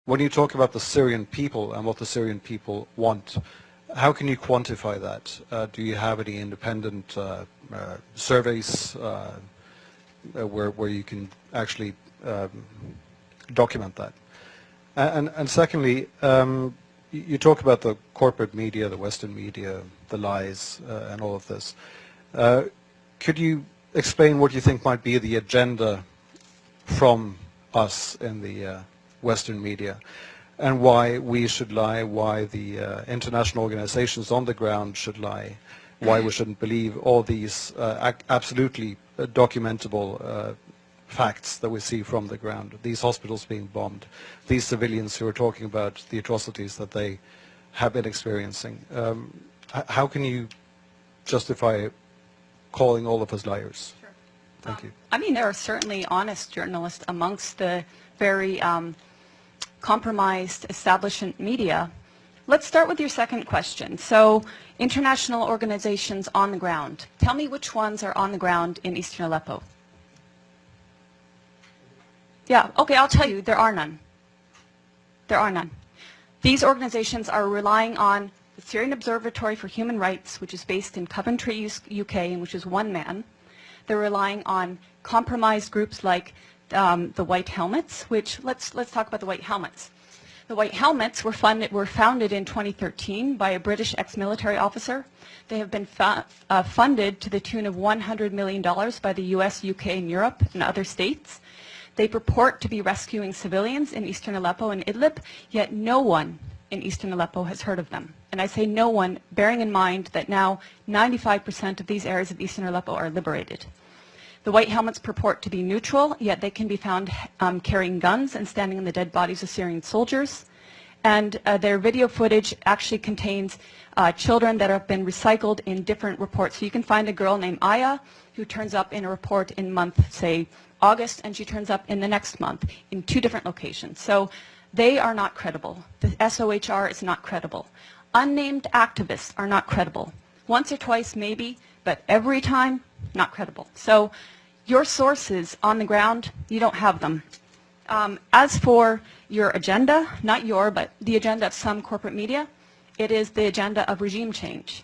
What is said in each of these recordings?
when you talk about the Syrian people and what the Syrian people want, how can you quantify that? Do you have any independent surveys where you can actually document that? And secondly, you talk about the corporate media, the Western media, the lies, and all of this. Could you explain what you think might be the agenda from us in the Western media, and why we should lie, why the international organizations on the ground should lie, why we shouldn't believe all these absolutely documentable facts that we see from the ground, these hospitals being bombed, these civilians who are talking about the atrocities that they have been experiencing. How can you justify calling all of us liars? Sure. Thank you. I mean, there are certainly honest journalists amongst the very compromised establishment media. Let's start with your second question. So, international organizations on the ground. Tell me which ones are on the ground in eastern Aleppo. Yeah, okay, I'll tell you, there are none. There are none. These organizations are relying on the Syrian Observatory for Human Rights, which is based in Coventry, UK, and which is one man. They're relying on compromised groups like the White Helmets, which, let's talk about the White Helmets. The White Helmets were founded in 2013 by a British ex-military officer. They have been funded to the tune of $100 million by the US, UK, and Europe, and other states. They purport to be rescuing civilians in eastern Aleppo and Idlib, yet no one in eastern Aleppo has heard of them. And I say no one, bearing in mind that now 95% of these areas of eastern Aleppo are liberated. The White Helmets purport to be neutral, yet they can be found carrying guns and standing on the dead bodies of Syrian soldiers. And their video footage actually contains children that have been recycled in different reports. So you can find a girl named Aya who turns up in a report in month, say, August, and she turns up in the next month in 2 different locations. So they are not credible. The SOHR is not credible. Unnamed activists are not credible. Once or twice maybe, but every time, not credible. So your sources on the ground, you don't have them. As for your agenda, not your, but the agenda of some corporate media, it is the agenda of regime change.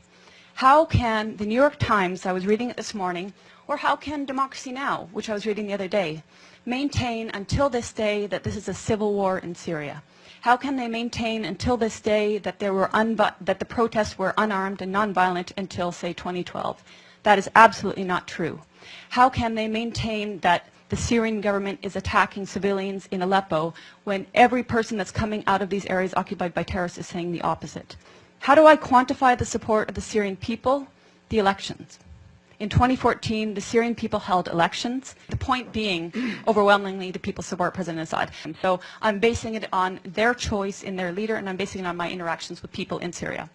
How can the New York Times, I was reading it this morning, or how can Democracy Now!, which I was reading the other day, maintain until this day that this is a civil war in Syria? How can they maintain until this day that that the protests were unarmed and nonviolent until, say, 2012? That is absolutely not true. How can they maintain that the Syrian government is attacking civilians in Aleppo when every person that's coming out of these areas occupied by terrorists is saying the opposite? How do I quantify the support of the Syrian people? The elections. In 2014, the Syrian people held elections. The point being, overwhelmingly, the people support President Assad. So I'm basing it on their choice in their leader, and I'm basing it on my interactions with people in Syria.